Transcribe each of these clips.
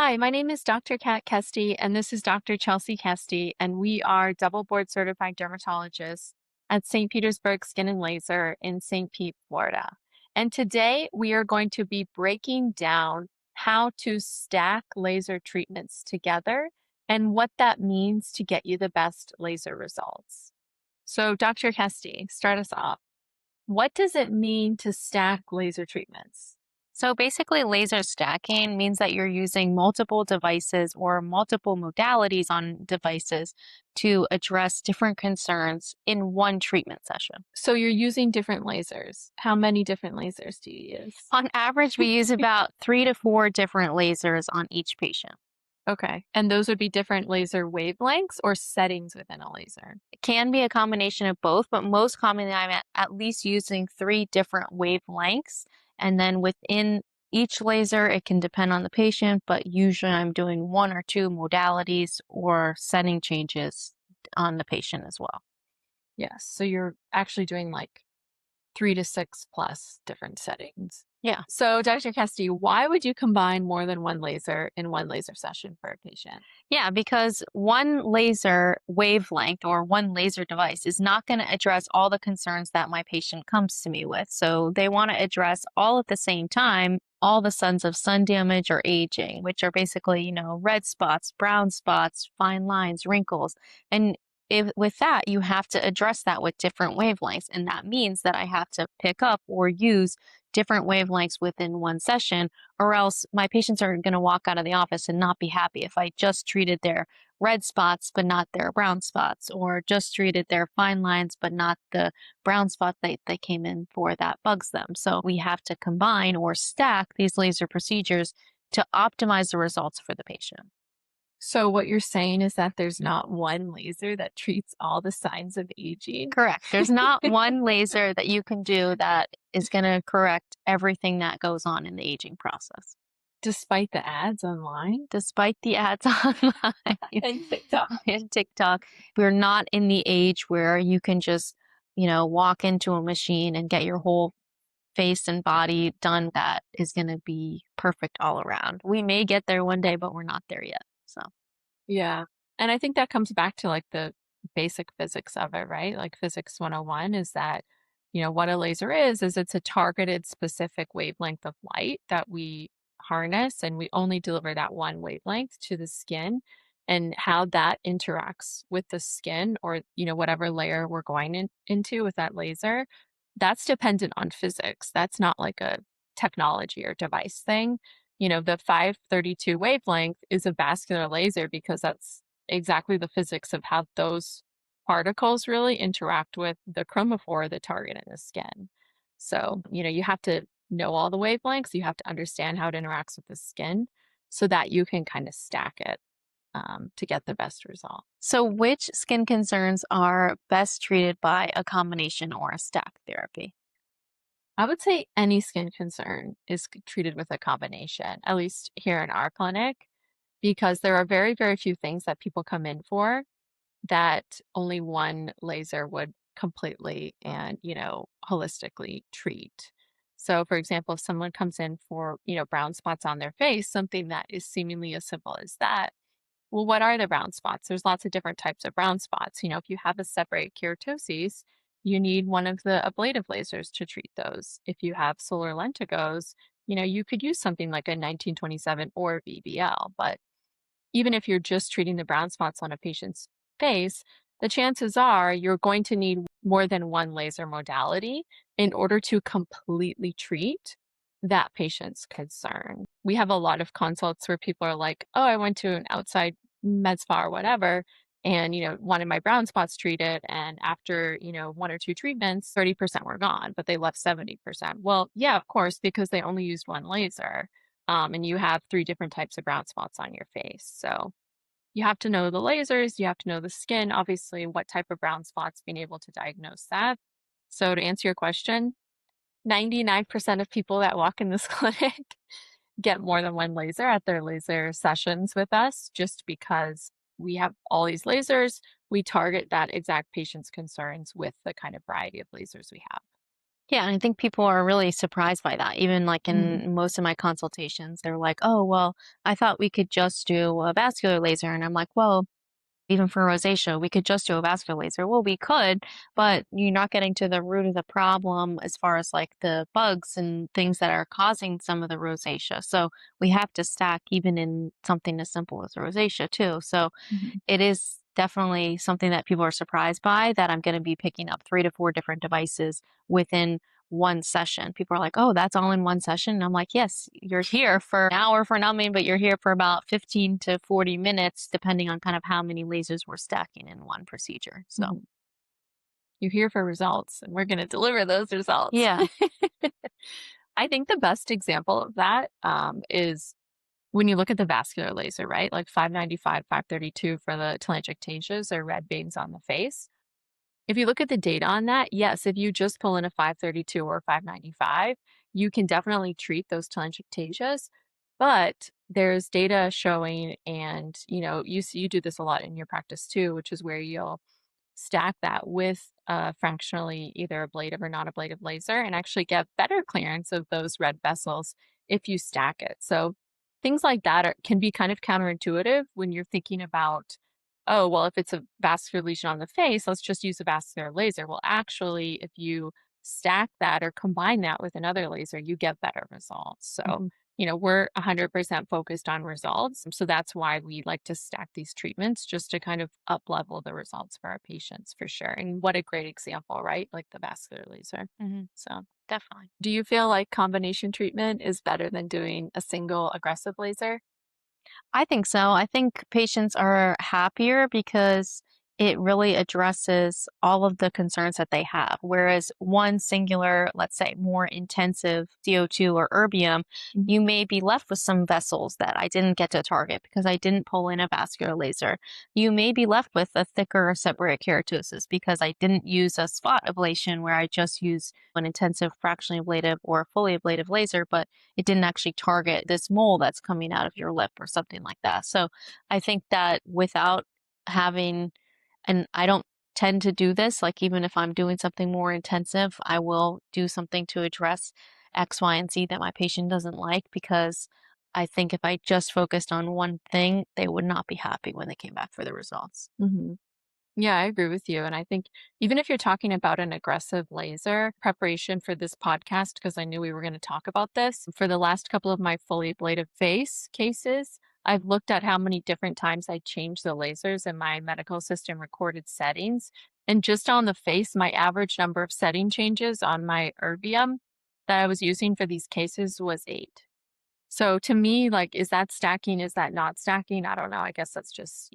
Hi, my name is Dr. Kat Kesty, and this is Dr. Chelsea Kesty, and we are double board certified dermatologists at St. Petersburg Skin and Laser in St. Pete, Florida. And today we are going to be breaking down how to stack laser treatments together and what that means to get you the best laser results. So, Dr. Kesty, start us off. What does it mean to stack laser treatments? So basically, laser stacking means that you're using multiple devices or multiple modalities on devices to address different concerns in one treatment session. So you're using different lasers. How many different lasers do you use? On average, we use about 3 to 4 different lasers on each patient. Okay. And those would be different laser wavelengths or settings within a laser? It can be a combination of both, but most commonly, I'm at least using 3 different wavelengths. And then within each laser, it can depend on the patient, but usually I'm doing 1 or 2 modalities or setting changes on the patient as well. Yes. So you're actually doing like 3 to 6 plus different settings. Yeah. So, Dr. Kesty, why would you combine more than one laser in one laser session for a patient? Yeah, because one laser wavelength or one laser device is not going to address all the concerns that my patient comes to me with. So they want to address all at the same time all the signs of sun damage or aging, which are basically, red spots, brown spots, fine lines, wrinkles. And with that, you have to address that with different wavelengths. And that means that I have to pick up or use different wavelengths within one session, or else my patients are going to walk out of the office and not be happy if I just treated their red spots but not their brown spots, or just treated their fine lines but not the brown spot they came in for that bugs them. So we have to combine or stack these laser procedures to optimize the results for the patient. So, what you're saying is that there's not one laser that treats all the signs of aging? Correct. There's not one laser that you can do that is going to correct everything that goes on in the aging process. Despite the ads online Despite the ads online and TikTok. and TikTok, we're not in the age where you can just, walk into a machine and get your whole face and body done that is going to be perfect all around. We may get there one day, but we're not there yet. So, Yeah. And I think that comes back to like the basic physics of it, right? Like physics 101 is that, what a laser is it's a targeted specific wavelength of light that we harness and we only deliver that one wavelength to the skin and how that interacts with the skin or, whatever layer we're going into with that laser. That's dependent on physics. That's not like a technology or device thing. The 532 wavelength is a vascular laser because that's exactly the physics of how those particles really interact with the chromophore, the target in the skin. So, you have to know all the wavelengths, you have to understand how it interacts with the skin so that you can kind of stack it to get the best result. so which skin concerns are best treated by a combination or a stack therapy? I would say any skin concern is treated with a combination, at least here in our clinic, because there are very, very few things that people come in for that only one laser would completely and, holistically treat. So, for example, if someone comes in for, brown spots on their face, something that is seemingly as simple as that, well, what are the brown spots? There's lots of different types of brown spots. If you have a seborrheic keratosis, you need one of the ablative lasers to treat those. If you have solar lentigos, you could use something like a 1927 or BBL. But even if you're just treating the brown spots on a patient's face, the chances are you're going to need more than one laser modality in order to completely treat that patient's concern. We have a lot of consults where people are like, oh, I went to an outside med spa or whatever and wanted my brown spots treated, and after 1 or 2 treatments 30% were gone, but they left 70%. Well, yeah, of course, because they only used one laser, and you have 3 different types of brown spots on your face. So you have to know the lasers, you have to know the skin, obviously, what type of brown spots, being able to diagnose that. So to answer your question, 99% of people that walk in this clinic get more than one laser at their laser sessions with us just because we have all these lasers. We target that exact patient's concerns with the kind of variety of lasers we have. Yeah, and I think people are really surprised by that. Even like Mhm, in most of my consultations, they're like, "Oh, well, I thought we could just do a vascular laser." And I'm like, "Well, even for rosacea, we could just do a vascular laser." Well, we could, but you're not getting to the root of the problem as far as like the bugs and things that are causing some of the rosacea. So we have to stack even in something as simple as rosacea too. So mhm, it is definitely something that people are surprised by, that I'm going to be picking up 3 to 4 different devices within one session. People are like, "Oh, that's all in one session?" And I'm like, "Yes, you're here for an hour for numbing, but you're here for about 15 to 40 minutes depending on kind of how many lasers we're stacking in one procedure." So, mhm. You're here for results, and we're gonna deliver those results. yeah. I think the best example of that, is when you look at the vascular laser, right? Like 595, 532 for the telangiectasias or red veins on the face. If you look at the data on that, yes, if you just pull in a 532 or 595, you can definitely treat those telangiectasias. But there's data showing, and you do this a lot in your practice too, which is where you'll stack that with fractionally either ablative or non-ablative laser and actually get better clearance of those red vessels if you stack it. So things like that can be kind of counterintuitive when you're thinking about, oh, well, if it's a vascular lesion on the face, let's just use a vascular laser. Well, actually, if you stack that or combine that with another laser, you get better results. So Mhm, we're 100% focused on results. So that's why we like to stack these treatments just to kind of up level the results for our patients for sure. And what a great example, right? Like the vascular laser. mhm, So, definitely. do you feel like combination treatment is better than doing a single aggressive laser? I think so. I think patients are happier because it really addresses all of the concerns that they have. Whereas one singular, let's say more intensive CO2 or erbium, Mhm. you may be left with some vessels that I didn't get to target because I didn't pull in a vascular laser. You may be left with a thicker seborrheic keratosis because I didn't use a spot ablation where I just used an intensive fractionally ablative or fully ablative laser, but it didn't actually target this mole that's coming out of your lip or something like that. So I think that without having, and I don't tend to do this, like even if I'm doing something more intensive, I will do something to address X, Y, and Z that my patient doesn't like, because I think if I just focused on one thing, they would not be happy when they came back for the results. Mhm. Yeah, I agree with you. And I think even if you're talking about an aggressive laser preparation for this podcast, because I knew we were going to talk about this, for the last couple of my fully ablative face cases, I've looked at how many different times I changed the lasers in my medical system recorded settings. And just on the face, my average number of setting changes on my erbium that I was using for these cases was 8. So to me, like, is that stacking? Is that not stacking? I don't know. I guess that's just,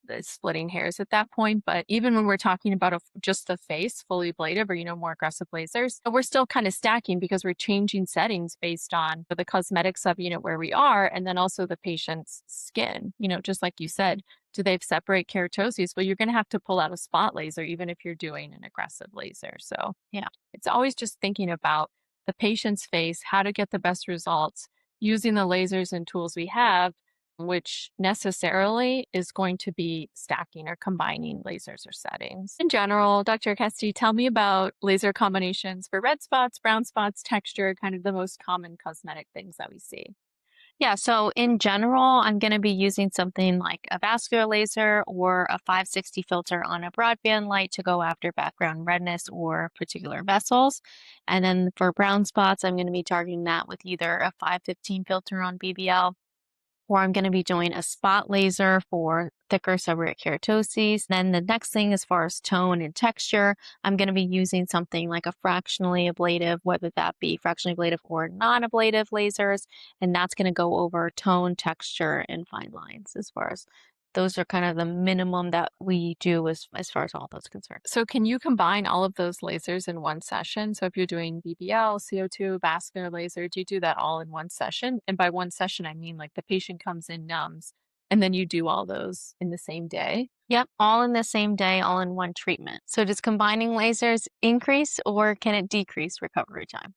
the splitting hairs at that point. But even when we're talking about just the face, fully ablative or, more aggressive lasers, we're still kind of stacking because we're changing settings based on the cosmetic subunit where we are and then also the patient's skin. Just like you said, do they have separate keratoses? Well, you're going to have to pull out a spot laser even if you're doing an aggressive laser. So Yeah. it's always just thinking about the patient's face, how to get the best results using the lasers and tools we have, which necessarily is going to be stacking or combining lasers or settings. In general, Dr. Kesty, tell me about laser combinations for red spots, brown spots, texture, kind of the most common cosmetic things that we see. Yeah, so in general, I'm going to be using something like a vascular laser or a 560 filter on a broadband light to go after background redness or particular vessels. And then for brown spots, I'm going to be targeting that with either a 515 filter on BBL, or I'm going to be doing a spot laser for thicker seborrheic keratoses. Then the next thing, as far as tone and texture, I'm going to be using something like a fractionally ablative, whether that be fractionally ablative or non-ablative lasers, and that's going to go over tone, texture, and fine lines. As far as those are kind of the minimum that we do as far as all those concerned. So can you combine all of those lasers in one session? So if you're doing BBL, CO2, vascular laser, do you do that all in one session? And by one session, I mean like the patient comes in numbs and then you do all those in the same day. Yep, all in the same day, all in one treatment. So does combining lasers increase or can it decrease recovery time?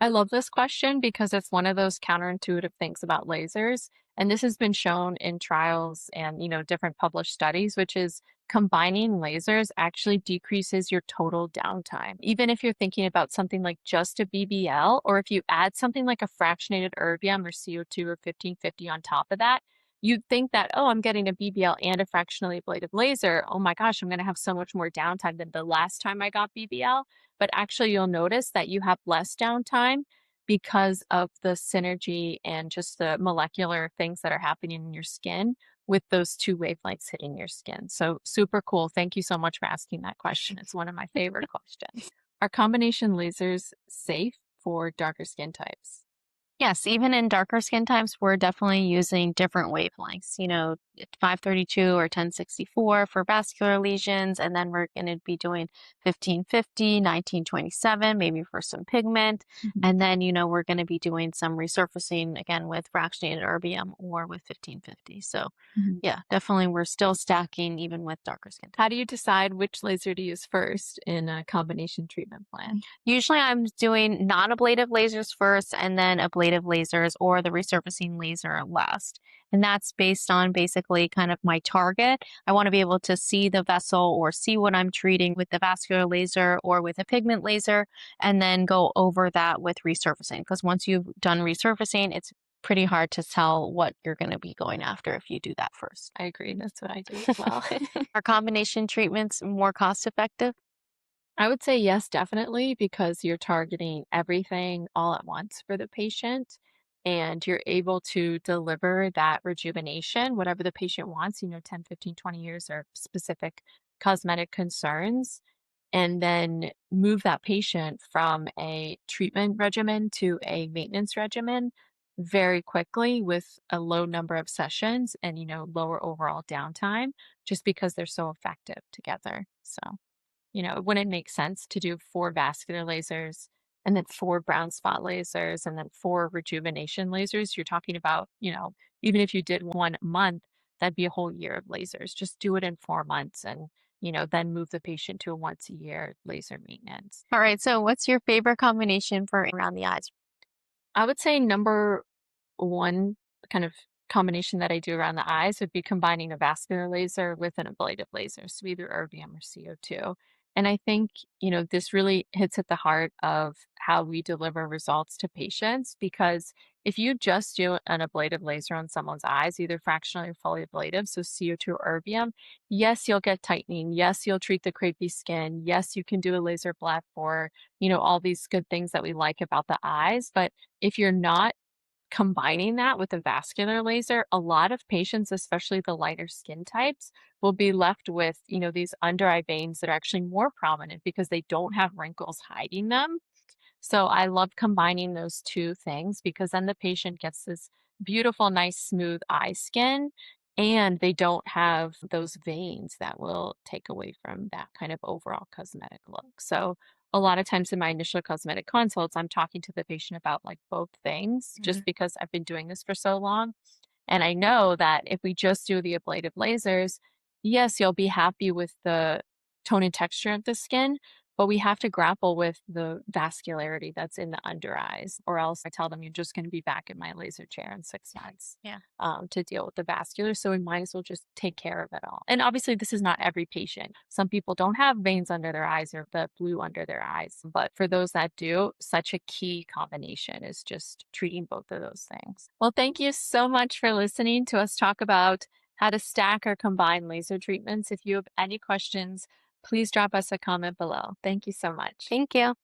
I love this question because it's one of those counterintuitive things about lasers. And this has been shown in trials and, different published studies, which is combining lasers actually decreases your total downtime. Even if you're thinking about something like just a BBL, or if you add something like a fractionated erbium or CO2 or 1550 on top of that, you'd think that, oh, I'm getting a BBL and a fractionally ablative laser. Oh my gosh, I'm going to have so much more downtime than the last time I got BBL. But actually, you'll notice that you have less downtime because of the synergy and just the molecular things that are happening in your skin with those two wavelengths hitting your skin. So super cool. Thank you so much for asking that question. It's one of my favorite questions. Are combination lasers safe for darker skin types? Yes, even in darker skin types, we're definitely using different wavelengths, 532 or 1064 for vascular lesions. And then we're going to be doing 1550, 1927, maybe for some pigment. Mhm, And then, we're going to be doing some resurfacing again with fractionated erbium or with 1550. So, mhm. yeah, definitely we're still stacking even with darker skin How types. do you decide which laser to use first in a combination treatment plan? Usually I'm doing non-ablative lasers first and then ablative lasers or the resurfacing laser last. And that's based on basically kind of my target. I want to be able to see the vessel or see what I'm treating with the vascular laser or with a pigment laser, and then go over that with resurfacing. Because once you've done resurfacing, it's pretty hard to tell what you're going to be going after if you do that first. I agree. That's what I do as well. Are combination treatments more cost effective? I would say yes, definitely, because you're targeting everything all at once for the patient and you're able to deliver that rejuvenation, whatever the patient wants, 10, 15, 20 years or specific cosmetic concerns, and then move that patient from a treatment regimen to a maintenance regimen very quickly with a low number of sessions and, lower overall downtime just because they're so effective together. So. It wouldn't make sense to do 4 vascular lasers and then 4 brown spot lasers and then 4 rejuvenation lasers. You're talking about, even if you did 1 a month, that'd be a whole year of lasers. Just do it in 4 months and, then move the patient to a once a year laser maintenance. All right. So, what's your favorite combination for around the eyes? I would say number one kind of combination that I do around the eyes would be combining a vascular laser with an ablative laser, so either erbium or CO2. And I think, this really hits at the heart of how we deliver results to patients because if you just do an ablative laser on someone's eyes, either fractionally or fully ablative, so CO2 or erbium, yes, you'll get tightening. Yes, you'll treat the crepey skin. Yes, you can do a laser blep for, all these good things that we like about the eyes. But if you're not combining that with a vascular laser, a lot of patients, especially the lighter skin types, will be left with, these under eye veins that are actually more prominent because they don't have wrinkles hiding them. So I love combining those two things because then the patient gets this beautiful, nice, smooth eye skin, and they don't have those veins that will take away from that kind of overall cosmetic look. So a lot of times in my initial cosmetic consults, I'm talking to the patient about like both things just Mhm. because I've been doing this for so long. And I know that if we just do the ablative lasers, yes, you'll be happy with the tone and texture of the skin, but we have to grapple with the vascularity that's in the under eyes, or else I tell them you're just going to be back in my laser chair in 6 months Yeah. to deal with the vascular. So we might as well just take care of it all. And obviously, this is not every patient. Some people don't have veins under their eyes or the blue under their eyes. But for those that do, such a key combination is just treating both of those things. Well, thank you so much for listening to us talk about how to stack or combine laser treatments. If you have any questions, please drop us a comment below. Thank you so much. Thank you.